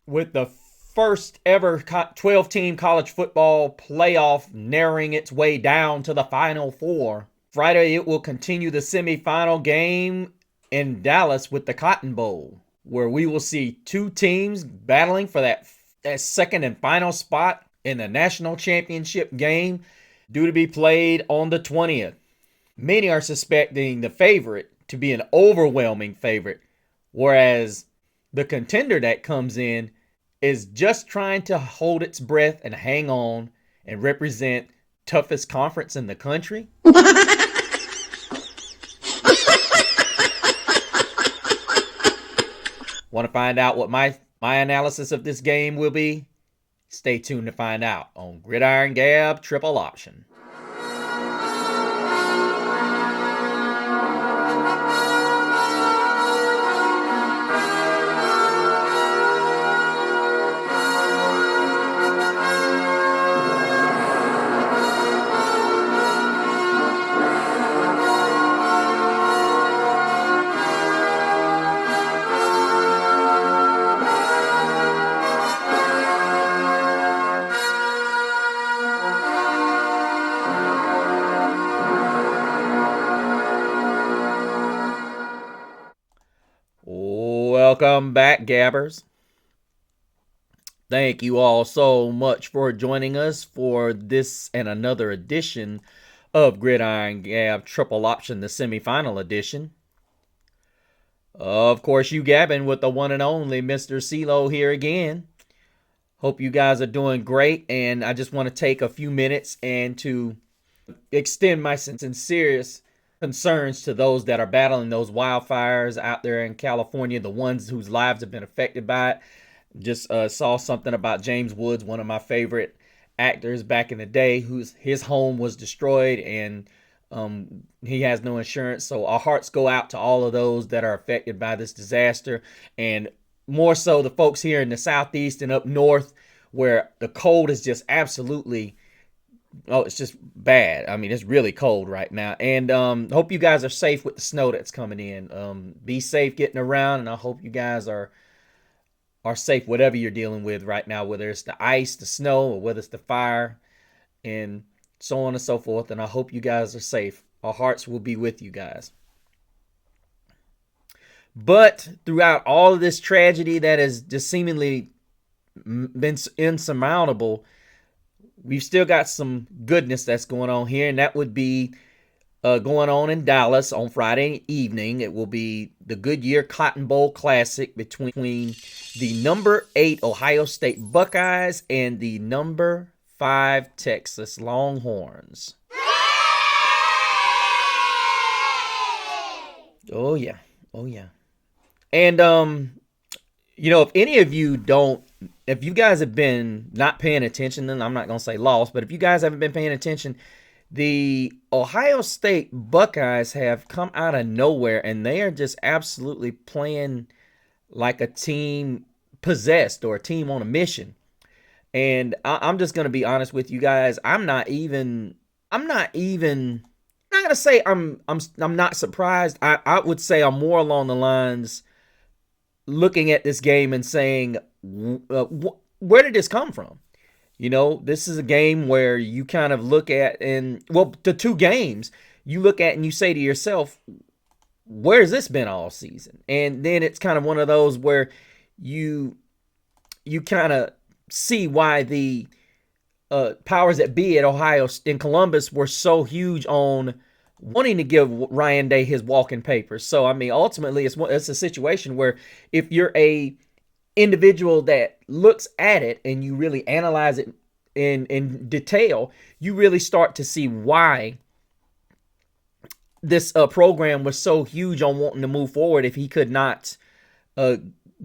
with the first ever 12-team college football playoff narrowing its way down to the Final Four. Friday, it will continue the semifinal game in Dallas with the Cotton Bowl, where we will see two teams battling for that second and final spot in the national championship game, due to be played on the 20th. Many are suspecting the favorite to be an overwhelming favorite, whereas the contender that comes in is just trying to hold its breath and hang on and represent toughest conference in the country. Want to find out what my analysis of this game will be? Stay tuned to find out on Gridiron Gab Triple Option. Welcome back, Gabbers. Thank you all so much for joining us for this and another edition of Gridiron Gab Triple Option, the semifinal edition. Of course, you gabbing with the one and only Mr. CeeLo here again. Hope you guys are doing great, and I just want to take a few minutes and to extend my sincerest concerns to those that are battling those wildfires out there in California, the ones whose lives have been affected by it. Just saw something about James Woods, one of my favorite actors back in the day, his home was destroyed, and he has no insurance. So our hearts go out to all of those that are affected by this disaster, and more so the folks here in the Southeast and up north, where the cold is just absolutely, oh, it's just bad. I mean, it's really cold right now. And hope you guys are safe with the snow that's coming in. Be safe getting around, and I hope you guys are safe whatever you're dealing with right now, whether it's the ice, the snow, or whether it's the fire, and so on and so forth. And I hope you guys are safe. Our hearts will be with you guys. But throughout all of this tragedy that has just seemingly been insurmountable, we've still got some goodness that's going on here, and that would be going on in Dallas on Friday evening. It will be the Goodyear Cotton Bowl Classic between the number 8 Ohio State Buckeyes and the number 5 Texas Longhorns. Oh yeah, oh yeah. And if any of you if you guys have been not paying attention, then I'm not gonna say lost, but if you guys haven't been paying attention, the Ohio State Buckeyes have come out of nowhere, and they are just absolutely playing like a team possessed or a team on a mission. And I'm just gonna be honest with you guys. I'm not gonna say I'm not surprised. I would say I'm more along the lines looking at this game and saying, where did this come from? This is a game where you kind of look at, and well, the two games you look at and you say to yourself, where's this been all season? And then it's kind of one of those where you kind of see why the powers that be at Ohio in Columbus were so huge on wanting to give Ryan Day his walking papers. So I mean, ultimately, it's a situation where if you're a individual that looks at it and you really analyze it in detail, you really start to see why this program was so huge on wanting to move forward if he could not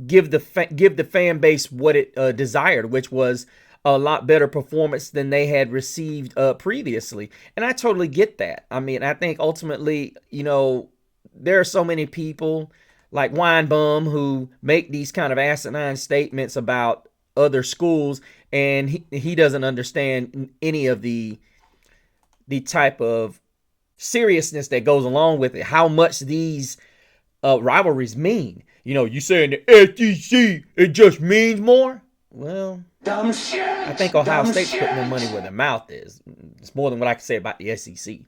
give the fan base what it desired, which was a lot better performance than they had received previously. And I totally get that. I mean, I think ultimately, there are so many people like Weinbaum who make these kind of asinine statements about other schools, and he doesn't understand any of the type of seriousness that goes along with it, how much these rivalries mean. You saying the SEC, it just means more? Well, Dumb shit. I think Ohio State's putting their money where their mouth is. It's more than what I can say about the SEC.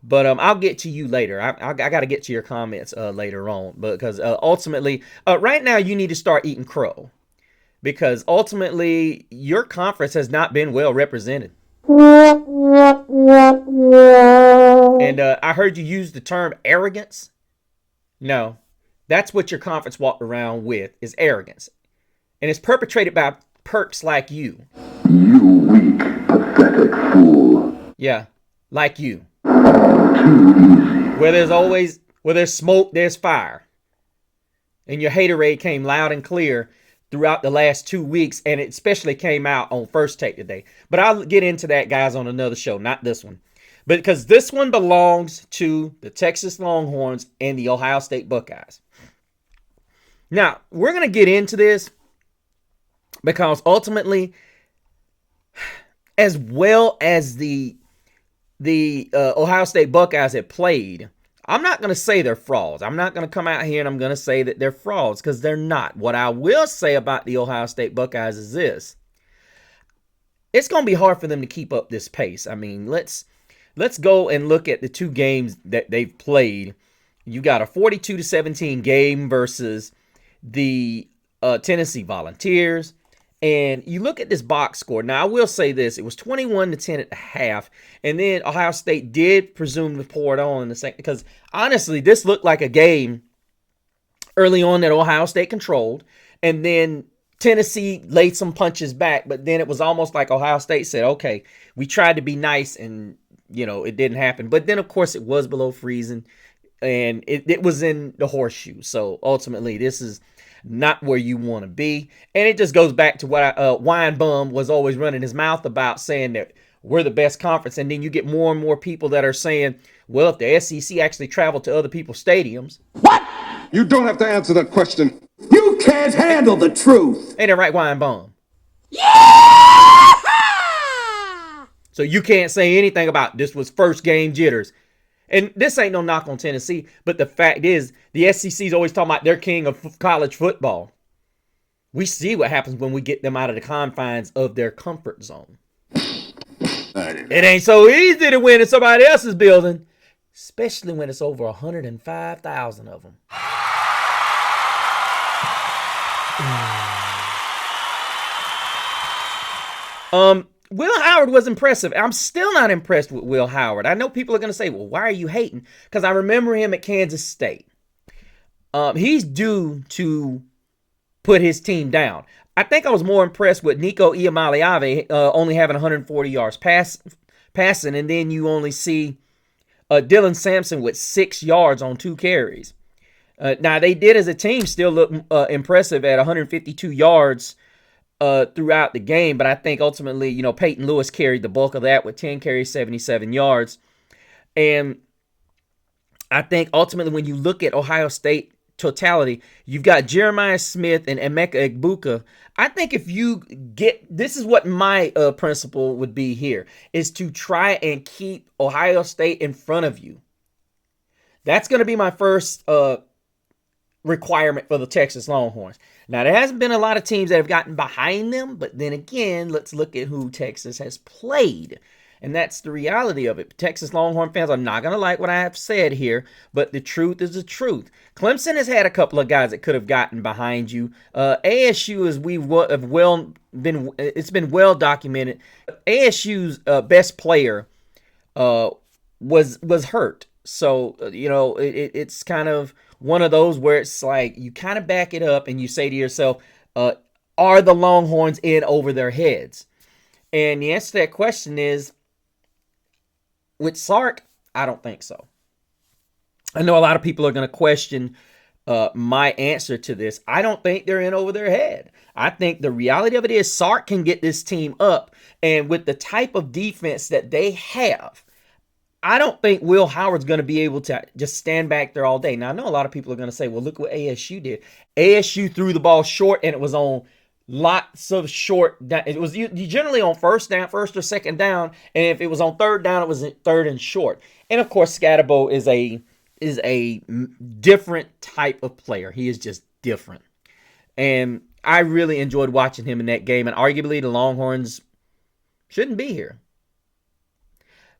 But I'll get to you later. I got to get to your comments later on, because ultimately, right now you need to start eating crow, because ultimately your conference has not been well represented. And I heard you use the term arrogance. No, that's what your conference walked around with, is arrogance, and it's perpetrated by perks like you. You weak, pathetic fool. Yeah, like you. Too easy. Where there's smoke, there's fire. And your haterade came loud and clear throughout the last 2 weeks, and it especially came out on First Take today. But I'll get into that, guys, on another show, not this one. But because this one belongs to the Texas Longhorns and the Ohio State Buckeyes. Now, we're going to get into this because ultimately, as well as the Ohio State Buckeyes have played, I'm not going to say they're frauds. I'm not going to come out here and I'm going to say that they're frauds, because they're not. What I will say about the Ohio State Buckeyes is this. It's going to be hard for them to keep up this pace. I mean, let's go and look at the two games that they've played. You got a 42-17 game versus the Tennessee Volunteers. And you look at this box score. Now, I will say this. It was 21-10 at the half. And then Ohio State did presume to pour it on in the second. Because, honestly, this looked like a game early on that Ohio State controlled. And then Tennessee laid some punches back. But then it was almost like Ohio State said, okay, we tried to be nice and, it didn't happen. But then, of course, it was below freezing. And it was in the horseshoe. So, ultimately, this is not where you want to be. And it just goes back to what Wine Bum was always running his mouth about, saying that we're the best conference. And then you get more and more people that are saying, well, if the SEC actually traveled to other people's stadiums. What? You don't have to answer that question. You can't handle the truth. Ain't that right, Wine Bum? Yeah! So you can't say anything about this was first game jitters. And this ain't no knock on Tennessee, but the fact is, the SEC's always talking about they're king of college football. We see what happens when we get them out of the confines of their comfort zone. It ain't so easy to win in somebody else's building, especially when it's over 105,000 of them. Will Howard was impressive. I'm still not impressed with Will Howard. I know people are going to say, well, why are you hating? Because I remember him at Kansas State. He's due to put his team down. I think I was more impressed with Nico Iamaleava only having 140 yards passing, and then you only see Dylan Sampson with 6 yards on 2 carries. Now, they did as a team still look impressive at 152 yards throughout the game, but I think ultimately, Peyton Lewis carried the bulk of that with 10 carries, 77 yards. And I think ultimately when you look at Ohio State totality, you've got Jeremiah Smith and Emeka Egbuka. I think if you this is what my principle would be here, is to try and keep Ohio State in front of you. That's going to be my first requirement for the Texas Longhorns. Now, there hasn't been a lot of teams that have gotten behind them, but then again, let's look at who Texas has played. And that's the reality of it. Texas Longhorn fans are not going to like what I have said here, but the truth is the truth. Clemson has had a couple of guys that could have gotten behind you. ASU, as it's been well documented, ASU's best player was hurt. So, it's kind of one of those where it's like you kind of back it up and you say to yourself, are the Longhorns in over their heads? And the answer to that question is, with Sark, I don't think so. I know a lot of people are going to question my answer to this. I don't think they're in over their head. I think the reality of it is Sark can get this team up. And with the type of defense that they have, I don't think Will Howard's going to be able to just stand back there all day. Now, I know a lot of people are going to say, well, look what ASU did. ASU threw the ball short, and it was on lots of short. It was generally on first or second down. And if it was on third down, it was third and short. And, of course, Scatterbo is is a different type of player. He is just different. And I really enjoyed watching him in that game. And arguably the Longhorns shouldn't be here.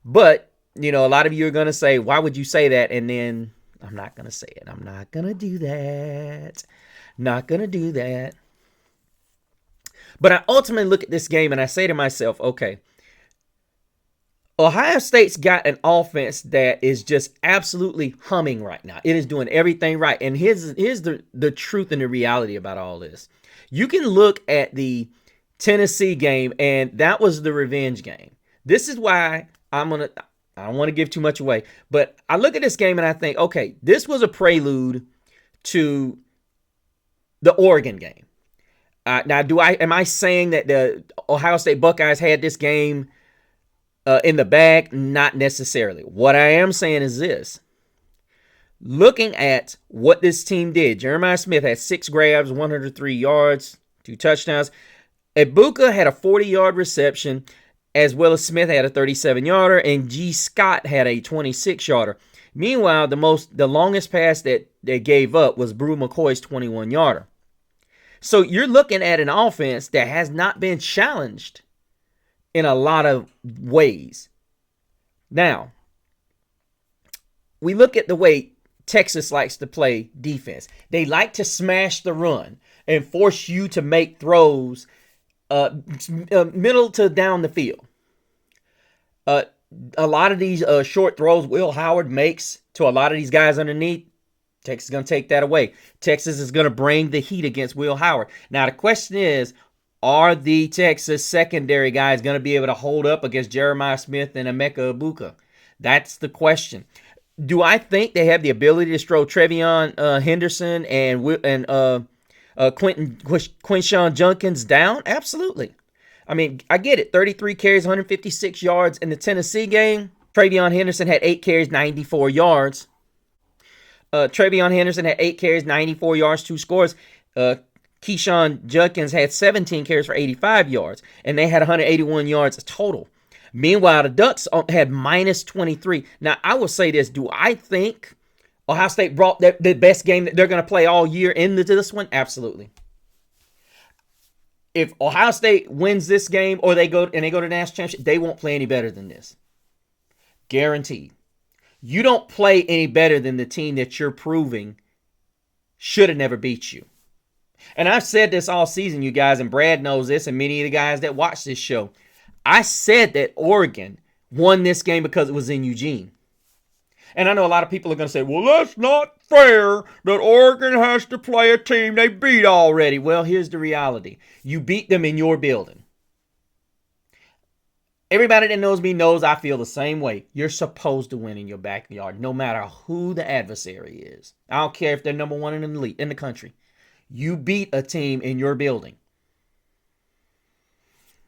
But, a lot of you are going to say, why would you say that? And then I'm not going to say it. I'm not going to do that. Not going to do that. But I ultimately look at this game and I say to myself, okay, Ohio State's got an offense that is just absolutely humming right now. It is doing everything right. And here's the truth and the reality about all this. You can look at the Tennessee game, and that was the revenge game. This is why I don't want to give too much away, but I look at this game and I think, okay, this was a prelude to the Oregon game. Now, am I saying that the Ohio State Buckeyes had this game in the bag? Not necessarily. What I am saying is this. Looking at what this team did, Jeremiah Smith had 6 grabs, 103 yards, 2 touchdowns. Ibuka had a 40-yard reception, as well as Smith had a 37-yarder, and G. Scott had a 26-yarder. Meanwhile, the longest pass that they gave up was Brew McCoy's 21-yarder. So you're looking at an offense that has not been challenged in a lot of ways. Now, we look at the way Texas likes to play defense. They like to smash the run and force you to make throws middle to down the field. A lot of these short throws Will Howard makes to a lot of these guys underneath, Texas is going to take that away. Texas is going to bring the heat against Will Howard. Now, the question is, are the Texas secondary guys going to be able to hold up against Jeremiah Smith and Emeka Ibuka? That's the question. Do I think they have the ability to throw Trevion Henderson and Quinshawn Junkins down? Absolutely. I mean, I get it. 33 carries, 156 yards in the Tennessee game. Trevion Henderson had 8 carries, 94 yards. Trevion Henderson had 8 carries, 94 yards, 2 scores. Keyshawn Junkins had 17 carries for 85 yards, and they had 181 yards total. Meanwhile, the Ducks had minus 23. Now, I will say this. Do I think Ohio State brought the best game that they're going to play all year into this one? Absolutely. If Ohio State wins this game or they go to the national championship, they won't play any better than this. Guaranteed. You don't play any better than the team that you're proving should have never beat you. And I've said this all season, you guys, and Brad knows this, and many of the guys that watch this show. I said that Oregon won this game because it was in Eugene. And I know a lot of people are going to say, well, that's not fair that Oregon has to play a team they beat already. Well, here's the reality. You beat them in your building. Everybody that knows me knows I feel the same way. You're supposed to win in your backyard, no matter who the adversary is. I don't care if they're number one in the country. You beat a team in your building.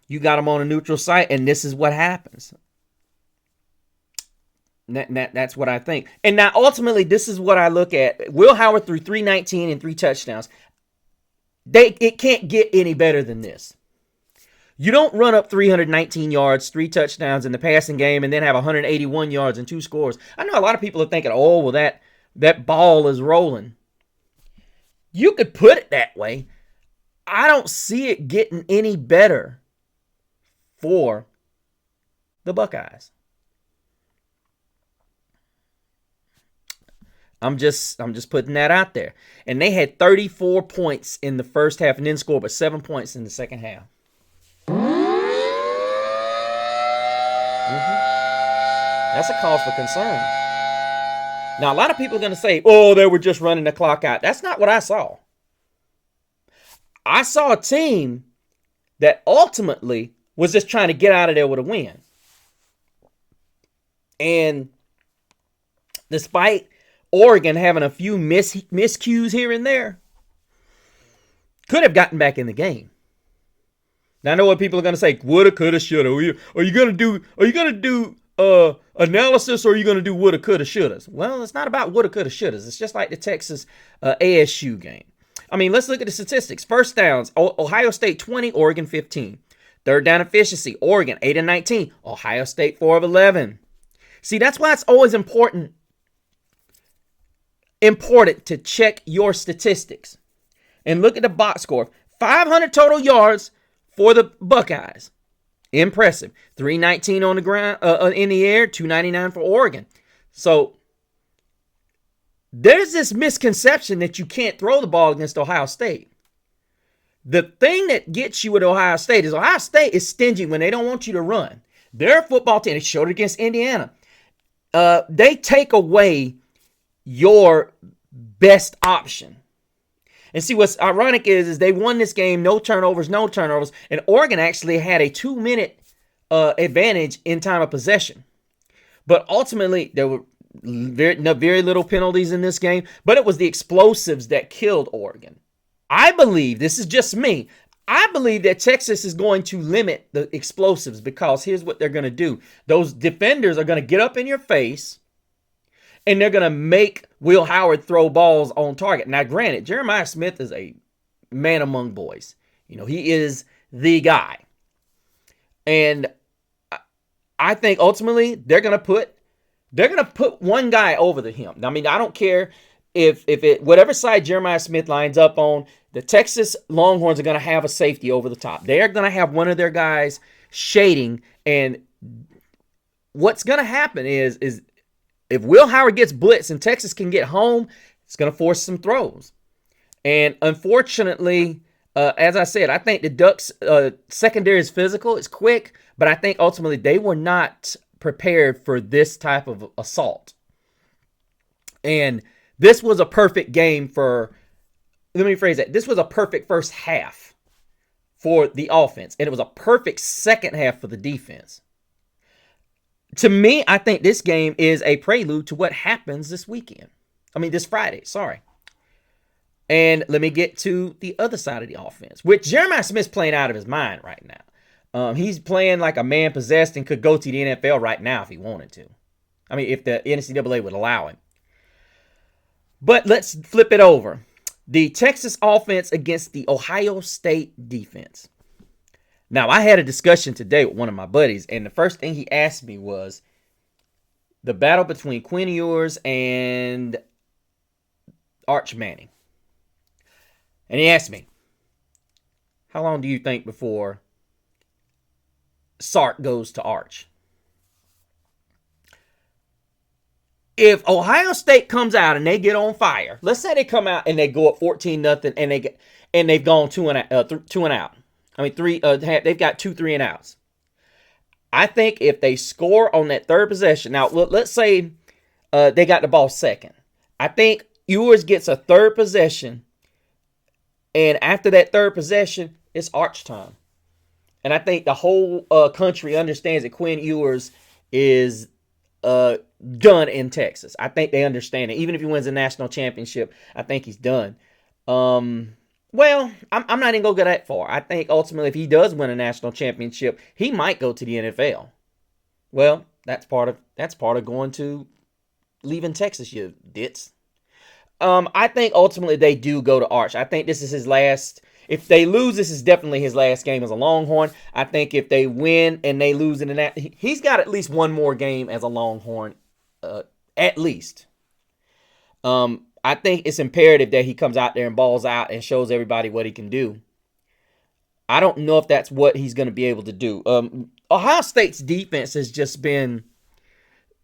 You got them on a neutral site, and this is what happens. That's what I think. And now, ultimately, this is what I look at. Will Howard threw 319 and 3 touchdowns. It can't get any better than this. You don't run up 319 yards, 3 touchdowns in the passing game, and then have 181 yards and 2 scores. I know a lot of people are thinking, oh, well, that ball is rolling. You could put it that way. I don't see it getting any better for the Buckeyes. I'm just putting that out there. And they had 34 points in the first half and then scored but 7 points in the second half. That's a cause for concern. Now, a lot of people are going to say, oh, they were just running the clock out. That's not what I saw. I saw a team that ultimately was just trying to get out of there with a win. And despite Oregon having a few miscues here and there, could have gotten back in the game. Now, I know what people are going to say, woulda, coulda, shoulda. Are you going to do analysis, or are you going to do woulda, coulda, shouldas? Well, it's not about woulda, coulda, shouldas. It's just like the Texas ASU game. I mean, let's look at the statistics. First downs, Ohio State 20, Oregon 15. Third down efficiency, Oregon 8 of 19, Ohio State 4 of 11. See, that's why it's always important important to check your statistics and look at the box score. 500 total yards for the Buckeyes. Impressive. 319 on the ground, in the air, 299 for Oregon. So there's this misconception that you can't throw the ball against Ohio State. The thing that gets you with Ohio State is stingy when they don't want you to run. Their football team, they showed it against Indiana. They take away your best option. And see, what's ironic is they won this game, no turnovers, and Oregon actually had a 2-minute advantage in time of possession. But ultimately, there were very little penalties in this game, but it was the explosives that killed Oregon. I believe, this is just me, I believe that Texas is going to limit the explosives because here's what they're going to do. Those defenders are going to get up in your face, and they're going to make Will Howard throw balls on target. Now, granted, Jeremiah Smith is a man among boys. You know, he is the guy. And I think ultimately they're going to put one guy over him. I mean, I don't care if whatever side Jeremiah Smith lines up on, the Texas Longhorns are going to have a safety over the top. They're going to have one of their guys shading, and what's going to happen is if Will Howard gets blitzed and Texas can get home, it's going to force some throws. And unfortunately, as I said, I think the Ducks' secondary is physical, it's quick, but I think ultimately they were not prepared for this type of assault. And this was a perfect game let me phrase that. This was a perfect first half for the offense, and it was a perfect second half for the defense. To me, I think this game is a prelude to what happens this Friday, sorry. And let me get to the other side of the offense, which Jeremiah Smith's playing out of his mind right now. He's playing like a man possessed and could go to the NFL right now if he wanted to. I mean, if the NCAA would allow him. But let's flip it over. The Texas offense against the Ohio State defense. Now, I had a discussion today with one of my buddies, and the first thing he asked me was the battle between Quinn Ewers and Arch Manning. And he asked me, how long do you think before Sark goes to Arch? If Ohio State comes out and they get on fire, let's say they come out and they go up 14-0 and they've gone two and out. I mean, they've got 2 3-and-outs. I think if they score on that third possession, now let's say they got the ball second. I think Ewers gets a third possession, and after that third possession, it's Arch time. And I think the whole country understands that Quinn Ewers is done in Texas. I think they understand it. Even if he wins a national championship, I think he's done. Well, I'm not even going to go that far. I think ultimately if he does win a national championship, he might go to the NFL. Well, that's part of going to leaving Texas, you ditz. I think ultimately they do go to Arch. I think this is his last. If they lose, this is definitely his last game as a Longhorn. I think if they win and they lose in that, he's got at least one more game as a Longhorn, at least. I think it's imperative that he comes out there and balls out and shows everybody what he can do. I don't know if that's what he's going to be able to do. Ohio State's defense has just been,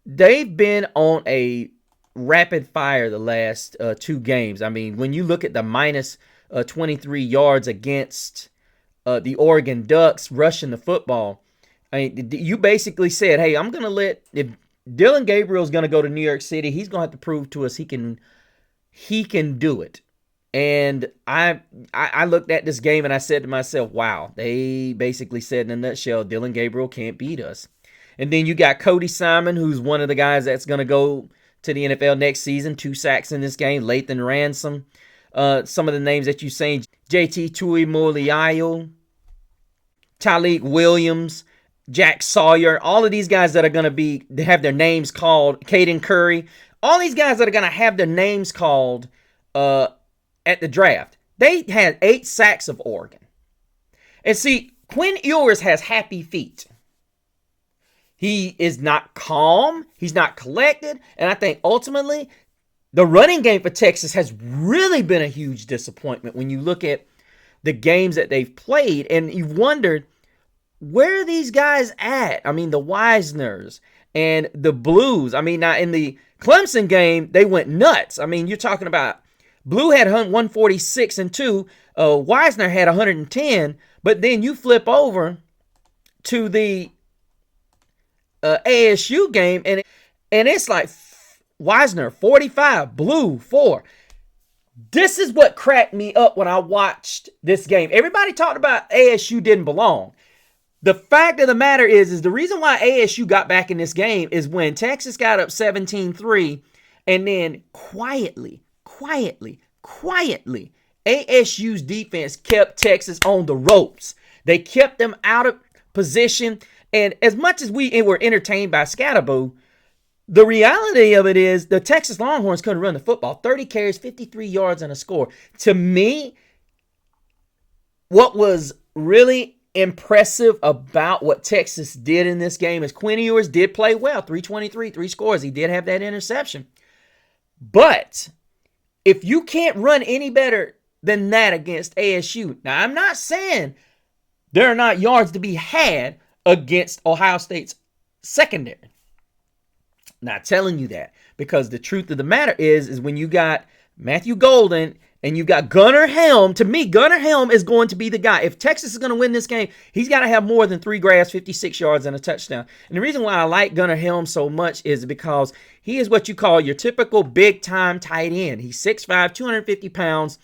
they've been on a rapid fire the last 2 games. I mean, when you look at the minus 23 yards against the Oregon Ducks rushing the football, I mean, you basically said, hey, I'm going to if Dylan Gabriel's going to go to New York City, he's going to have to prove to us he can do it. And I looked at this game and I said to myself, wow, they basically said in a nutshell, Dylan Gabriel can't beat us. And then you got Cody Simon, who's one of the guys that's going to go to the NFL next season, 2 sacks in this game, Lathan Ransom. Some of the names that you've seen, JT Tuimoloau, Tyleik Williams, Jack Sawyer, all of these guys that are going to have their names called, Caden Curry, all these guys that are going to have their names called at the draft. They had 8 sacks of Oregon. And see, Quinn Ewers has happy feet. He is not calm. He's not collected. And I think ultimately The running game for Texas has really been a huge disappointment when you look at the games that they've played, and you've wondered, where are these guys at? I mean, the Wisners and the Blues. I mean, now in the Clemson game, they went nuts. I mean, you're talking about Blue had 146 and 2. Wisner had 110. But then you flip over to the ASU game, and it's like Wisner 45, Blue 4. This is what cracked me up when I watched this game. Everybody talked about ASU didn't belong. The fact of the matter is the reason why ASU got back in this game is when Texas got up 17-3, and then quietly, ASU's defense kept Texas on the ropes. They kept them out of position. And as much as we were entertained by Scatterboo, the reality of it is the Texas Longhorns couldn't run the football. 30 carries, 53 yards, and a score. To me, what was really impressive about what Texas did in this game is Quinn Ewers did play well. 323, 3 scores. He did have that interception. But if you can't run any better than that against ASU, now I'm not saying there are not yards to be had against Ohio State's secondary. Not telling you that, because the truth of the matter is when you got Matthew Golden and you got Gunnar Helm, to me, Gunnar Helm is going to be the guy. If Texas is going to win this game, he's got to have more than 3 grabs, 56 yards, and a touchdown. And the reason why I like Gunnar Helm so much is because he is what you call your typical big-time tight end. He's 6'5", 250 pounds,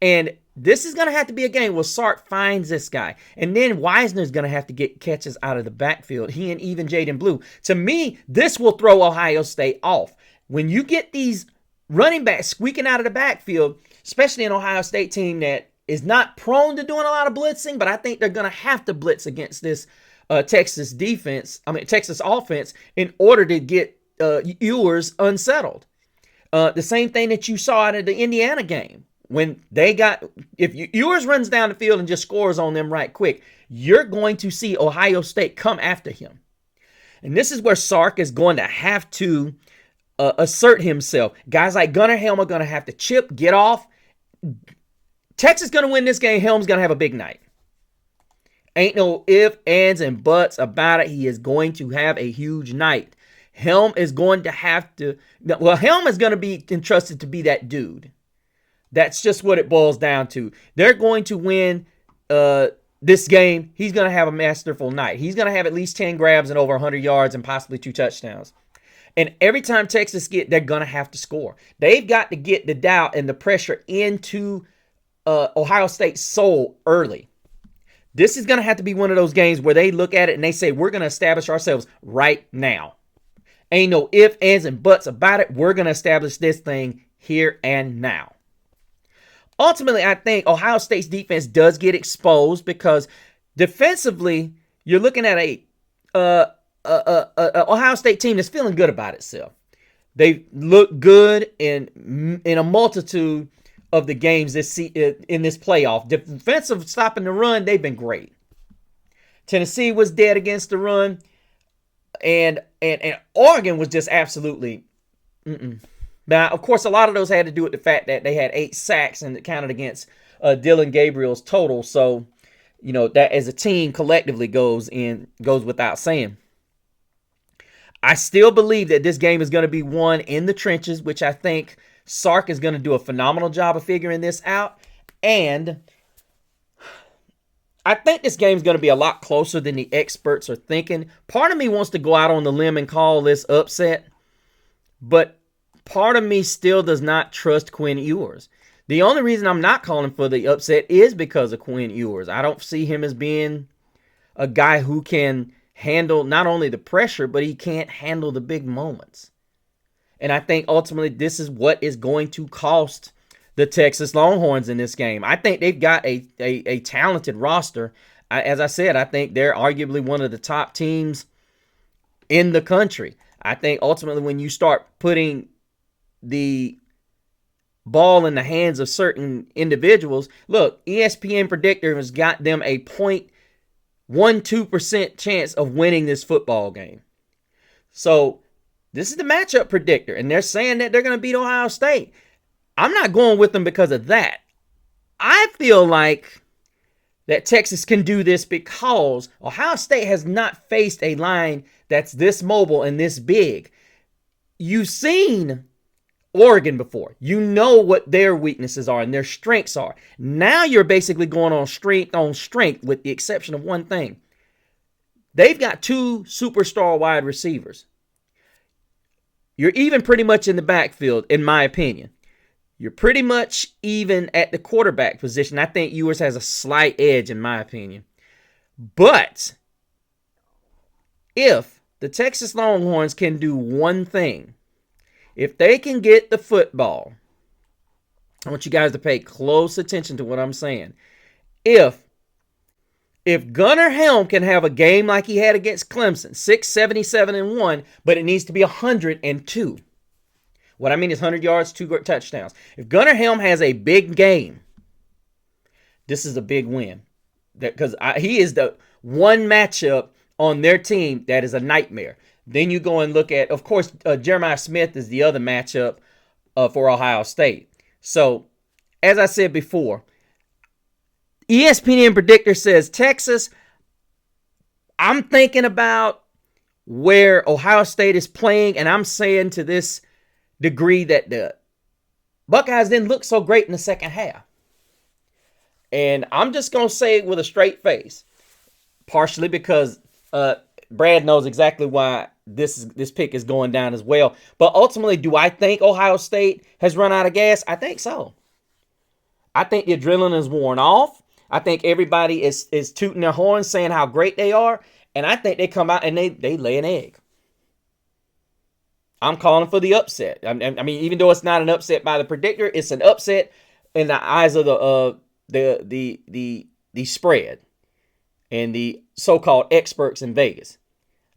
and this is going to have to be a game where Sark finds this guy. And then Wisner's going to have to get catches out of the backfield. He and even Jaden Blue. To me, this will throw Ohio State off. When you get these running backs squeaking out of the backfield, especially an Ohio State team that is not prone to doing a lot of blitzing, but I think they're going to have to blitz against this Texas offense in order to get Ewers unsettled. The same thing that you saw out of the Indiana game. When if Ewers runs down the field and just scores on them right quick, you're going to see Ohio State come after him. And this is where Sark is going to have to assert himself. Guys like Gunnar Helm are going to have to chip, get off. Texas is going to win this game. Helm's going to have a big night. Ain't no ifs, ands, and buts about it. He is going to have a huge night. Helm is going to have to, Helm is going to be entrusted to be that dude. That's just what it boils down to. They're going to win this game. He's going to have a masterful night. He's going to have at least 10 grabs and over 100 yards and possibly 2 touchdowns. And every time Texas they're going to have to score. They've got to get the doubt and the pressure into Ohio State's soul early. This is going to have to be one of those games where they look at it and they say, we're going to establish ourselves right now. Ain't no ifs, ands, and buts about it. We're going to establish this thing here and now. Ultimately, I think Ohio State's defense does get exposed because defensively, you're looking at a Ohio State team that's feeling good about itself. They look good in a multitude of the games in this playoff. Defensive stopping the run, they've been great. Tennessee was dead against the run, and Oregon was just absolutely. Now, of course, a lot of those had to do with the fact that they had 8 sacks and it counted against Dylan Gabriel's total. So, that as a team collectively goes without saying. I still believe that this game is going to be won in the trenches, which I think Sark is going to do a phenomenal job of figuring this out. And I think this game is going to be a lot closer than the experts are thinking. Part of me wants to go out on the limb and call this upset, but part of me still does not trust Quinn Ewers. The only reason I'm not calling for the upset is because of Quinn Ewers. I don't see him as being a guy who can handle not only the pressure, but he can't handle the big moments. And I think ultimately this is what is going to cost the Texas Longhorns in this game. I think they've got a talented roster. As I said, I think they're arguably one of the top teams in the country. I think ultimately when you start putting the ball in the hands of certain individuals, look, ESPN Predictor has got them a 0.12% chance of winning this football game. So This is the matchup predictor, and they're saying that they're going to beat Ohio State. I'm not going with them because of that. I feel like that Texas can do this because Ohio State has not faced a line that's this mobile and this big. You've seen Oregon before. You know what their weaknesses are and their strengths are. Now you're basically going on strength with the exception of one thing. They've got 2 superstar wide receivers. You're even pretty much in the backfield, in my opinion. You're pretty much even at the quarterback position. I think Ewers has a slight edge, in my opinion. But if the Texas Longhorns can do one thing, if they can get the football, I want you guys to pay close attention to what I'm saying. If Gunnar Helm can have a game like he had against Clemson, 677-1, but it needs to be 102. What I mean is 100 yards, 2 touchdowns. If Gunnar Helm has a big game, this is a big win. Because he is the one matchup on their team that is a nightmare. Then you go and look at, of course, Jeremiah Smith is the other matchup for Ohio State. So, as I said before, ESPN predictor says Texas. I'm thinking about where Ohio State is playing, and I'm saying to this degree that the Buckeyes didn't look so great in the second half. And I'm just going to say it with a straight face, partially because Brad knows exactly why this pick is going down as well. But ultimately, do I think Ohio State has run out of gas? I think so. I think the adrenaline is worn off. I think everybody is tooting their horns saying how great they are. And I think they come out and they lay an egg. I'm calling for the upset. I mean, even though it's not an upset by the predictor, it's an upset in the eyes of the spread and the so-called experts in Vegas.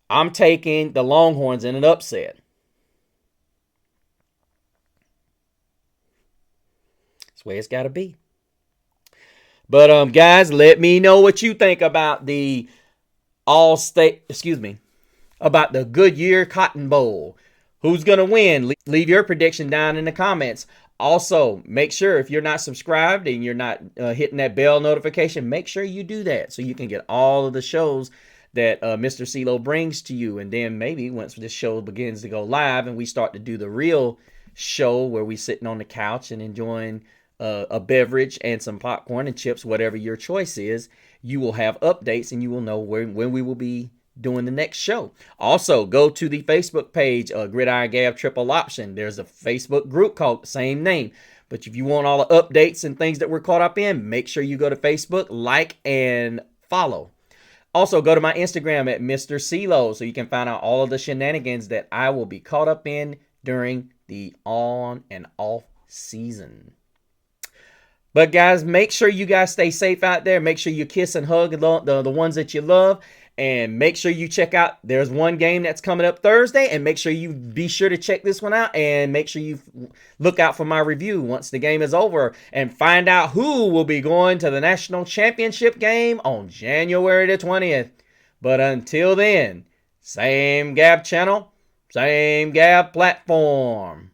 I'm taking the Longhorns in an upset. That's the way it's got to be. But guys, let me know what you think about the about the Goodyear Cotton Bowl. Who's going to win? Leave your prediction down in the comments. Also, make sure if you're not subscribed and you're not hitting that bell notification, make sure you do that so you can get all of the shows that Mr. CeeLo brings to you. And then maybe once this show begins to go live and we start to do the real show where we sitting on the couch and enjoying a beverage and some popcorn and chips, whatever your choice is, you will have updates and you will know when we will be doing the next show. Also, go to the Facebook page, Gridiron Gab Triple Option. There's a Facebook group called the same name. But if you want all the updates and things that we're caught up in, make sure you go to Facebook, like, and follow. Also, go to my Instagram at Mr. CeeLo so you can find out all of the shenanigans that I will be caught up in during the on and off season. But guys, make sure you guys stay safe out there. Make sure you kiss and hug the ones that you love. And make sure you check out, there's one game that's coming up Thursday. And make sure you be sure to check this one out. And make sure you look out for my review once the game is over. And find out who will be going to the national championship game on January the 20th. But until then, same Gab channel, same Gab platform.